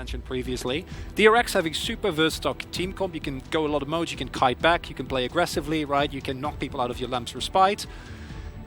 mentioned previously. DRX having super versatile team comp. You can go a lot of modes, you can kite back, you can play aggressively, right? You can knock people out of your Lamb's Respite.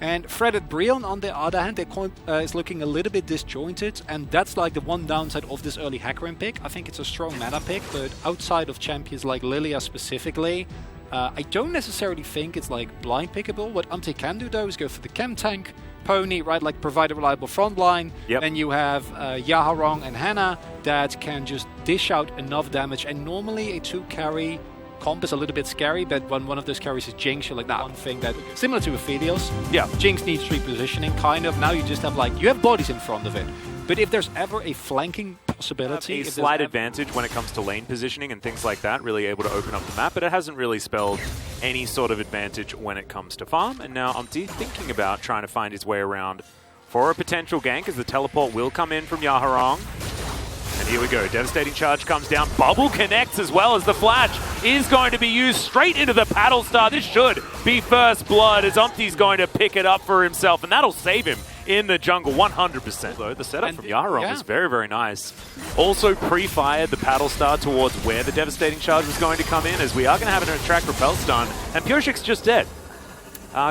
And Freded Brion, on the other hand, is looking a little bit disjointed, and that's like the one downside of this early Hecarim pick. I think it's a strong meta pick, but outside of champions like Lilia specifically, I don't necessarily think it's like blind pickable. What Umti can do though is go for the chem tank, Pony, right, like provide a reliable front line. Yep. Then you have Yaharong and Hannah that can just dish out enough damage, and normally a 2 carry comp is a little bit scary, but when one of those carries is Jinx, you're like, that one thing that, similar to Aphelios, yeah, Jinx needs repositioning, kind of. Now you just have like, you have bodies in front of it. But if there's ever a flanking possibility, a slight advantage when it comes to lane positioning and things like that, really able to open up the map, but it hasn't really spelled any sort of advantage when it comes to farm. And now Umti thinking about trying to find his way around for a potential gank, as the teleport will come in from Yaharong. And here we go, devastating charge comes down, bubble connects as well as the flash is going to be used straight into the paddle star. This should be first blood, as Umti's going to pick it up for himself, and that'll save him in the jungle 100%. Though the setup from Yaharong was very, very nice. Also pre-fired the paddle star towards where the devastating charge was going to come in, as we are going to have an attract repel stun, and Pureshik's just dead.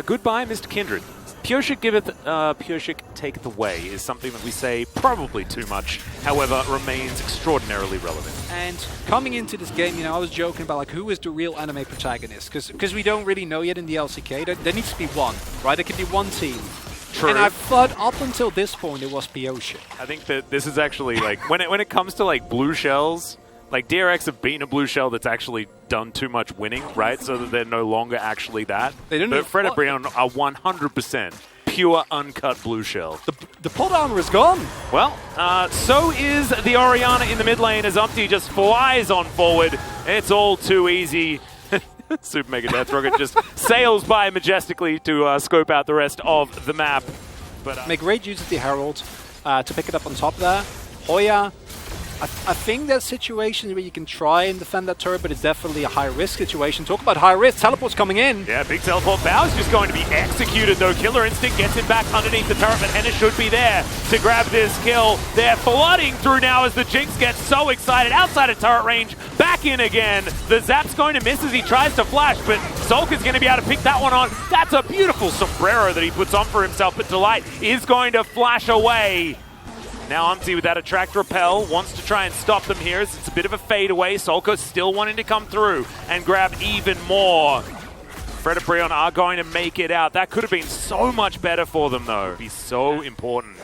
Goodbye, Mr. Kindred. Pureshik giveth, Pureshik taketh away is something that we say probably too much, however, remains extraordinarily relevant. And coming into this game, you know, I was joking about like who is the real anime protagonist, because we don't really know yet in the LCK. There needs to be one, right? There could be one team. True. And I thought up until this point it was Pureshik. I think that this is actually like when it comes to like blue shells, like DRX have been a blue shell that's actually done too much winning, right? So that they're no longer actually that. But Freded Brion are 100% pure uncut blue shell. The pod armor is gone. Well, so is the Orianna in the mid lane, as Umti just flies on forward. It's all too easy. Super Mega Death Rocket just sails by majestically to scope out the rest of the map. But make great use of the Herald to pick it up on top there. Hoya, I think there's situations where you can try and defend that turret, but it's definitely a high-risk situation. Talk about high-risk. Teleport's coming in. Yeah, big teleport. Bow's just going to be executed, though. Killer Instinct gets him back underneath the turret, but Henna should be there to grab this kill. They're flooding through now as the Jinx gets so excited. Outside of turret range, back in again. The Zap's going to miss as he tries to flash, but Zolka's going to be able to pick that one on. That's a beautiful sombrero that he puts on for himself, but Delight is going to flash away. Now Umti with that attract repel wants to try and stop them here, as it's a bit of a fade away. Solko still wanting to come through and grab even more. Freded Brion are going to make it out. That could have been so much better for them though. It'd be so important.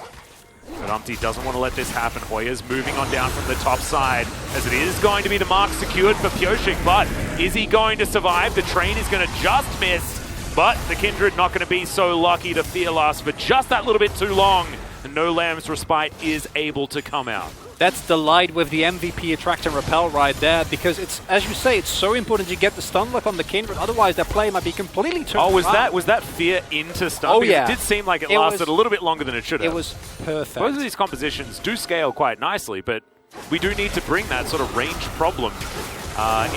But Umti doesn't want to let this happen. Hoya's moving on down from the top side, as it is going to be the mark secured for Pureshik, but is he going to survive? The train is going to just miss, but the Kindred not going to be so lucky to fear last for just that little bit too long. And no Lamb's Respite is able to come out. That's the light with the MVP attract and repel right there, because it's, as you say, it's so important you get the stun lock on the Kindred, otherwise their play might be completely turned around. Was that fear into stun? Oh, because yeah. it did seem like it lasted a little bit longer than it should have. It was perfect. Both of these compositions do scale quite nicely, but we do need to bring that sort of range problem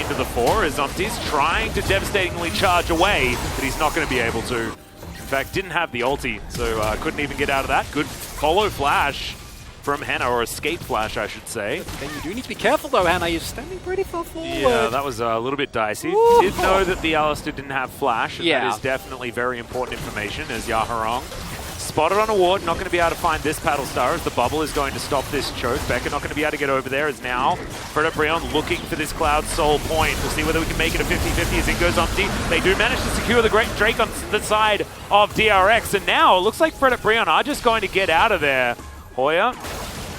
into the fore, as Umti's trying to devastatingly charge away, but he's not going to be able to. In fact, didn't have the ulti, so couldn't even get out of that. Good follow flash from Hannah, or escape flash, I should say. And you do need to be careful though, Hannah. You're standing pretty far forward. Yeah, that was a little bit dicey. Ooh. Did know that the Alistair didn't have flash, and yeah, that is definitely very important information, as Yaharong spotted on a ward, not going to be able to find this paddle star, as the bubble is going to stop this choke. Becca not going to be able to get over there, as now Freded Brion looking for this Cloud Soul point. We'll see whether we can make it a 50-50 as it goes Umti. They do manage to secure the Great Drake on the side of DRX, and now it looks like Freded Brion are just going to get out of there. Hoya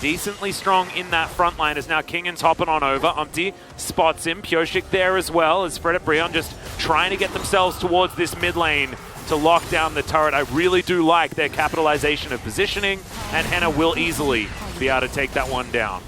decently strong in that front line, as now Kingan's hopping on over. Umti spots him. Pureshik there as well, as Freded Brion just trying to get themselves towards this mid lane to lock down the turret. I really do like their capitalization of positioning, and Hannah will easily be able to take that one down.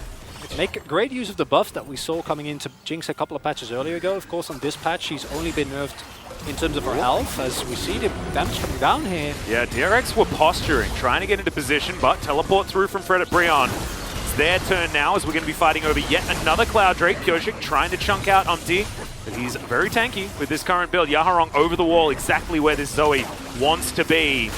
Make great use of the buffs that we saw coming into Jinx a couple of patches earlier ago. Of course, on this patch, she's only been nerfed in terms of her health, as we see the damage coming down here. Yeah, DRX were posturing, trying to get into position, but teleport through from Freded Brion. It's their turn now, as we're going to be fighting over yet another Cloud Drake. Pureshik trying to chunk out Umti, but he's very tanky with this current build. Yaharong over the wall, exactly where this Zoe wants to be.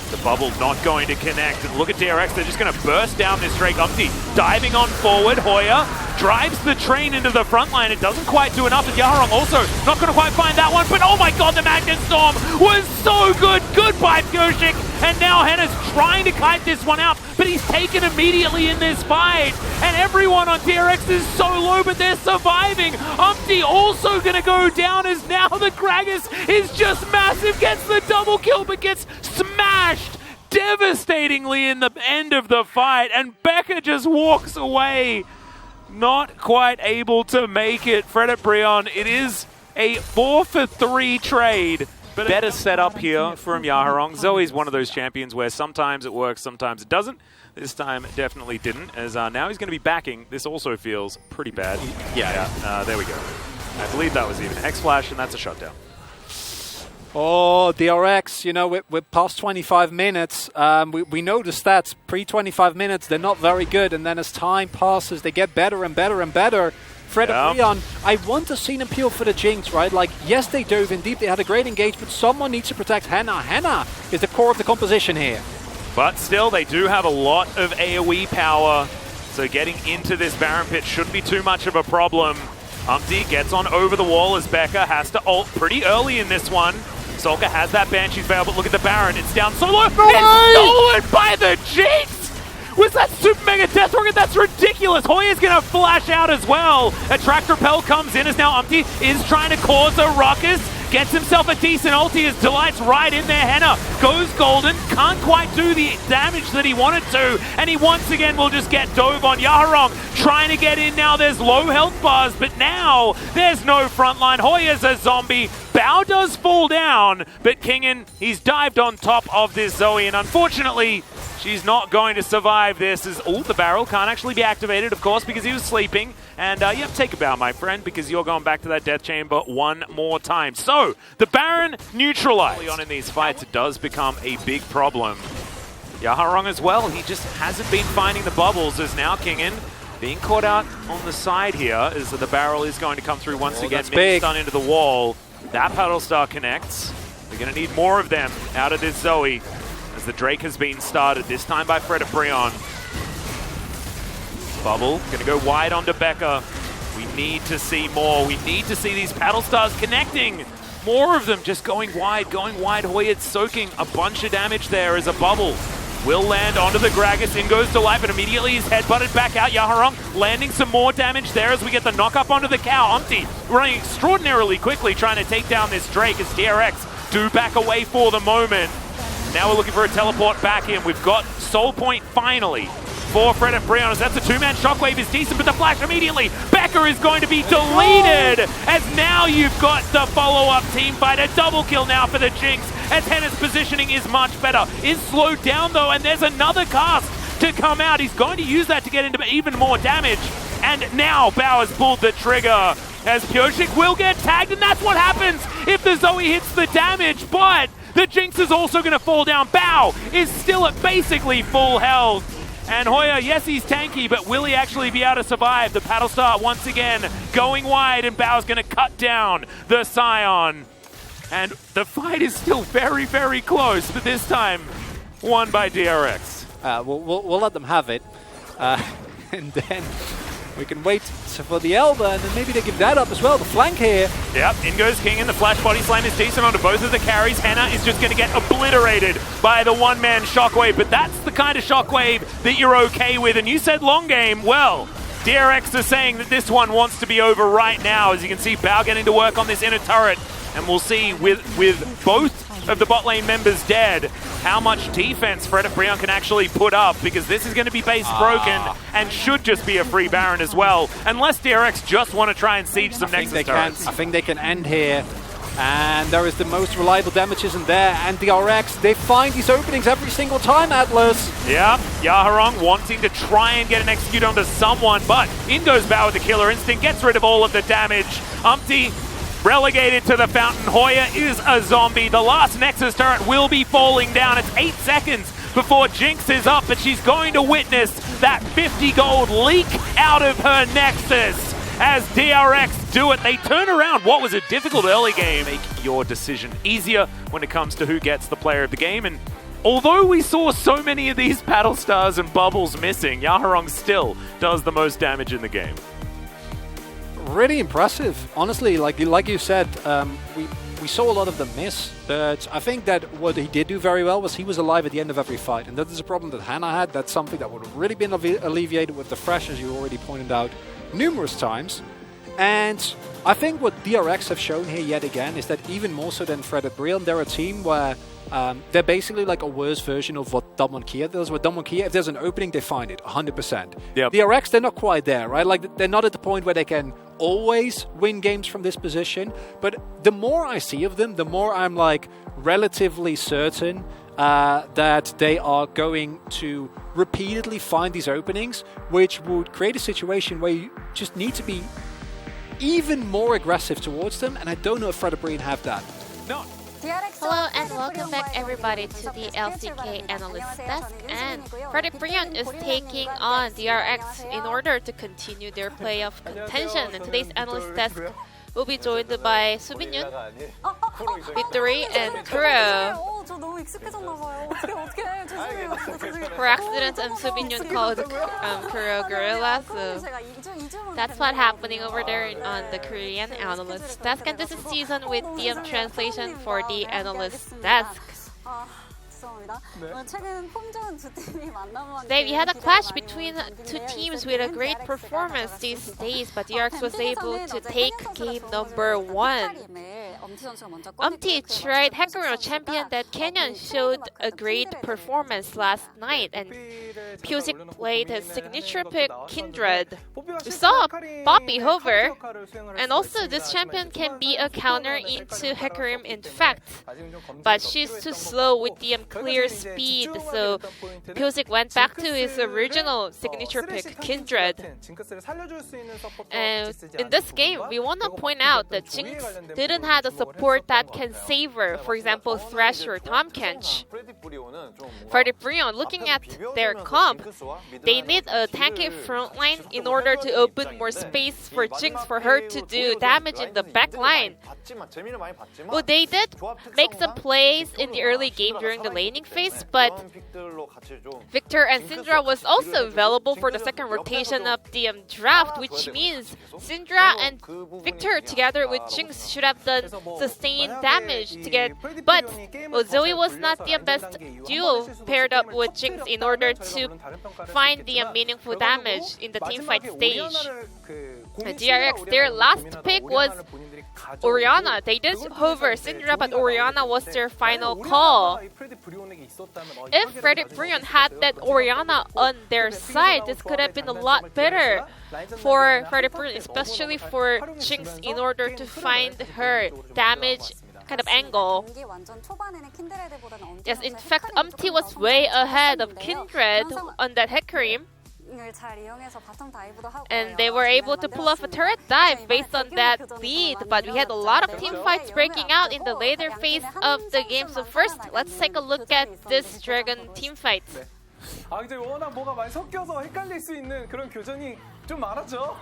The bubble not going to connect. And look at DRX, they're just going to burst down this Drake. Umti diving on forward. Hoya drives the train into the front line. It doesn't quite do enough, and Yaharong also not going to quite find that one, but oh my god, the Magnet Storm was so good. Goodbye, Pyoshik. And now Henna's trying to kite this one out, but he's taken immediately in this fight. And everyone on DRX is so low, but they're surviving. Umpty also going to go down as now the Gragas is just massive, gets the double kill, but gets smashed devastatingly in the end of the fight. And Becca just walks away, not quite able to make it. Fredit Brion, it is a 4-for-3 trade. But better setup here from Yaharong. Zoe's one of those champions where sometimes it works, sometimes it doesn't. This time it definitely didn't, as now he's going to be backing. This also feels pretty bad. Yeah, there we go. I believe that was even X-Flash, and that's a shutdown. Oh, DRX, you know, we're past 25 minutes. We know the stats. Pre-25 minutes, they're not very good. And then as time passes, they get better and better and better. Fred and Brion, I want to see them peel for the Jinx, right? Like, yes, they dove in deep. They had a great engage, but someone needs to protect Henna. Henna is the core of the composition here. But still, they do have a lot of AoE power. So getting into this Baron pit shouldn't be too much of a problem. Umpty gets on over the wall as Becca has to ult pretty early in this one. Solka has that Banshee's Veil, but look at the Baron. It's down so low. It's stolen by the Jinx! Was that Super Mega Death Rocket? That's ridiculous. Hoya's going to flash out as well. Attract Repel comes in as now Umpty is trying to cause a ruckus. Gets himself a decent ulti as Delight's right in there. Henna goes golden. Can't quite do the damage that he wanted to. And he once again will just get dove on. Yaharong trying to get in now. There's low health bars, but now there's no frontline. Hoya's a zombie. Bao does fall down, but Kingen, he's dived on top of this Zoe, and unfortunately, she's not going to survive this as, the barrel can't actually be activated, of course, because he was sleeping. And, take a bow, my friend, because you're going back to that death chamber one more time. So, the Baron neutralized. Early on in these fights, it does become a big problem. Yaharong as well, he just hasn't been finding the bubbles, as now Kingen being caught out on the side here, as the barrel is going to come through once again. Stun into the wall. That Paddle Star connects. We're going to need more of them out of this Zoe, as the Drake has been started, this time by Fredit Brion. Bubble, going to go wide onto Becca. We need to see more. We need to see these Paddle Stars connecting. More of them just going wide, going wide. Hoyt soaking a bunch of damage there as a bubble will land onto the Gragas. In goes Delight, but immediately he's headbutted back out. Yaharong landing some more damage there as we get the knock up onto the cow. Umpty running extraordinarily quickly, trying to take down this Drake as DRX do back away for the moment. Now we're looking for a teleport back in. We've got Soul Point finally for Fredit Brion. That's a two-man Shockwave is decent, but the flash immediately. Becker is going to be deleted as now you've got the follow-up team fight. A double kill now for the Jinx as Henna's positioning is much better. Is slowed down though, and there's another cast to come out. He's going to use that to get into even more damage. And now Bauer's pulled the trigger as Pyoshik will get tagged, and that's what happens if the Zoe hits the damage. But the Jinx is also going to fall down. Bao is still at basically full health. And Hoya, yes, he's tanky, but will he actually be able to survive? The Paddle Star once again going wide, and Bao's going to cut down the Scion. And the fight is still very, very close, but this time won by DRX. We'll let them have it. And then we can wait for the Elder, and then maybe they give that up as well, the flank here. Yep, in goes King, and the flash body slam is decent onto both of the carries. Henna is just going to get obliterated by the one-man Shockwave, but that's the kind of Shockwave that you're okay with. And you said long game, well, DRX is saying that this one wants to be over right now. As you can see, Bao getting to work on this inner turret, and we'll see with both of the bot lane members dead, how much defense Fredit Brion can actually put up, because this is going to be base broken and should just be a free Baron as well, unless DRX just want to try and siege some Nexus turrets. I think they can end here, and there is the most reliable damage isn't there, and DRX, they find these openings every single time, Atlas. Yeah, Yaharong wanting to try and get an execute onto someone, but in goes Bao with the Killer Instinct, gets rid of all of the damage. Umpty relegated to the fountain. Hoya is a zombie. The last Nexus turret will be falling down. It's 8 seconds before Jinx is up, but she's going to witness that 50 gold leak out of her Nexus as DRX do it. They turn around what was a difficult early game. Make your decision easier when it comes to who gets the player of the game. And although we saw so many of these Paddle Stars and Bubbles missing, Yaharong still does the most damage in the game. really impressive. Honestly, like you said, we saw a lot of them miss, but I think that what he did do very well was he was alive at the end of every fight, and that is a problem that Hannah had. That's something that would have really been alleviated with the Thresh, as you already pointed out numerous times. And I think what DRX have shown here yet again is that even more so than Fred and Brion, they're a team where they're basically like a worse version of what Damwon Kia does. With Damwon Kia, if there's an opening, they find it 100%. Yep. DRX, they're not quite there, right? Like they're not at the point where they can always win games from this position. But the more I see of them, the more I'm like relatively certain that they are going to repeatedly find these openings, which would create a situation where you just need to be even more aggressive towards them, and I don't know if Fred and Brion have that. No. Hello and welcome back everybody to the LCK analyst desk, and Fred and Brion is taking on DRX in order to continue their playoff contention. And today's analyst desk will be joined by Subin-Yoon, Victory, and Kuro. For accident, Subin-Yoon called Kuro Gorilla, so that's what's happening over there on the Korean analyst desk. And this is season with DM translation for the analyst desk. Today we had a clash between two teams with a great performance these days, but DRX was able to take game number 1. tried Hecarim champion that Canyon showed a great performance last night, and Pusic played his signature pick Kindred. We saw Poppy hover, and also this champion can be a counter into Hecarim in fact, but she's too slow with the clear speed, so Pusic went back to his original signature pick Kindred. And in this game, we want to point out that Jinx didn't have the support that can save her, for example Thresh or Tahm Kench. For the Brion, looking at their comp, they need a tanky frontline in order to open more space for Jinx for her to do damage in the back line. Well, they did make some plays in the early game during the laning phase, but Victor and Syndra was also available for the second rotation of the draft, which means Syndra and Victor together with Jinx should have done sustained damage to get, but Zoe was not the best duo paired up with Jinx in order to find the meaningful damage in the teamfight stage. DRX, their last pick was Orianna. They did hover Syndra, but Orianna was their final call. If Fred and Brion had that Orianna on their side, this could have been a lot better for Fred and Brion, especially for Jinx, in order to find her damage kind of angle. Yes, in fact, was way ahead of Kindred on that Hecarim, and they were able to pull off a turret dive based on that lead, but we had a lot of team fights breaking out in the later phase of the game. So first, let's take a look at this Dragon team fight.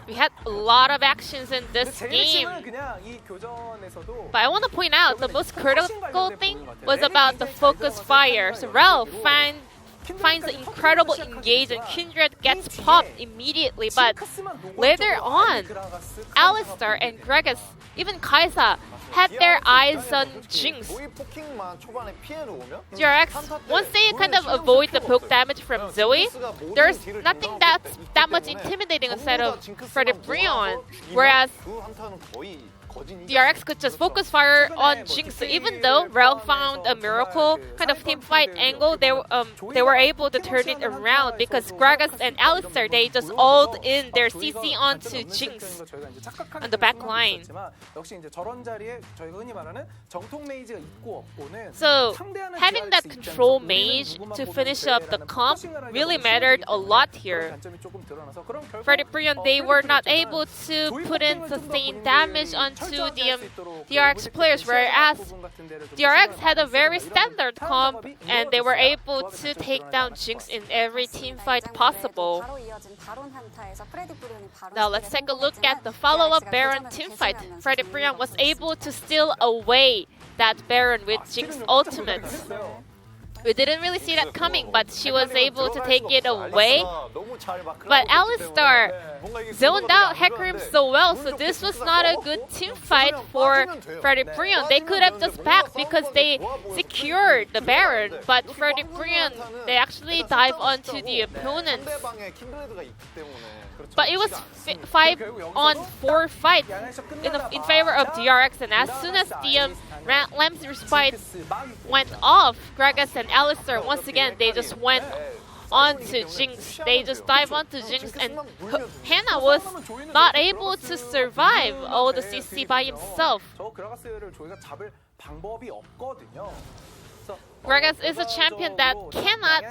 We had a lot of actions in this game, but I want to point out the most critical thing was about the focus fire. So Ralph finds an incredible engage and Kindred gets popped immediately, but later on, Alistar and Gragas, even Kaisa, had their eyes on Jinx. DRX, once they kind of avoid the poke damage from Zoe, there's nothing that's that much intimidating instead of Fred and Brion, whereas DRX could just focus fire on Jinx. So even though Rel found a miracle kind of team fight angle, they were able to turn it around because Gragas and Alistar, they just ult in their CC onto Jinx on the back line. So having that control mage to finish up the comp really mattered a lot here. For the Brion, they were not able to put in sustained damage onto the DRX players, whereas DRX had a very standard comp and they were able to take down Jinx in every team fight possible. Now let's take a look at the follow-up Baron teamfight. Fred and Brion was able to steal away that Baron with Jinx ultimate. We didn't really see that coming, but she was able to take it away. But Alistar zoned out Hecarim so well, so this was not a good team fight for Freddy Brion. They could have just backed because they secured the Baron, but Freddy Brion, they actually dive onto the opponents. But it was 5-on-4 fight in favor of DRX, and as soon as the Lamb's respite went off, Gragas and Alistar, once again, they just went onto Jinx. They just dive onto Jinx, and Hannah was not able to survive all the CC by himself. Gragas is a champion that cannot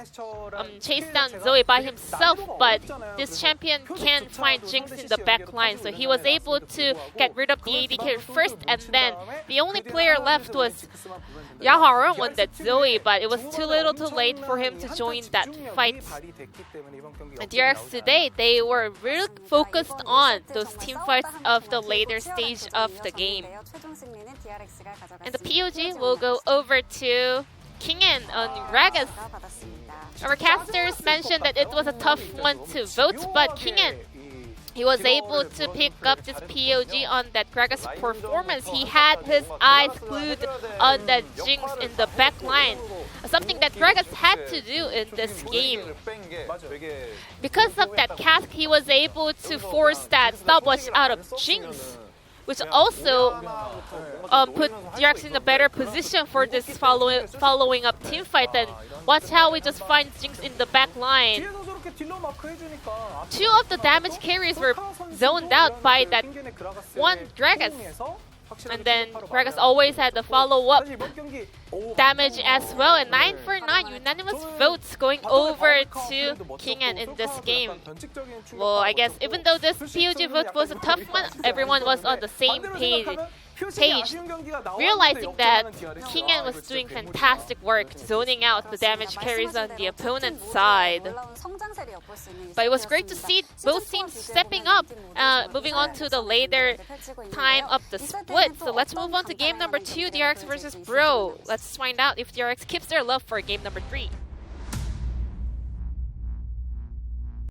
chase down Zoe by himself, but this champion can find Jinx in the back line, so he was able to get rid of the AD carry first, and then the only player left was Yaharon on that Zoe, but it was too little too late for him to join that fight. And DRX today, they were really focused on those team fights of the later stage of the game. And the POG will go over to Kingen on Gragas. Our casters mentioned that it was a tough one to vote, but Kingen, he was able to pick up this POG on that Gragas performance. He had his eyes glued on that Jinx in the back line, something that Gragas had to do in this game. Because of that cask, he was able to force that stopwatch out of Jinx, which also put DRX in a better position for this following up team fight. And watch how we just find Jinx in the back line. Two of the damage carries were zoned out by that one Gragas. And then Gragas always had the follow-up damage as well. And 9 for 9 unanimous votes going over to Kingen in this game. Well, I guess even though this POG vote was a tough one, everyone was on the same page, realizing that Kingen was doing fantastic work, zoning out the damage carries on the opponent's side. But it was great to see both teams stepping up, moving on to the later time of the split. So let's move on to game number 2, DRX versus Bro. Let's find out if DRX keeps their love for game number 3.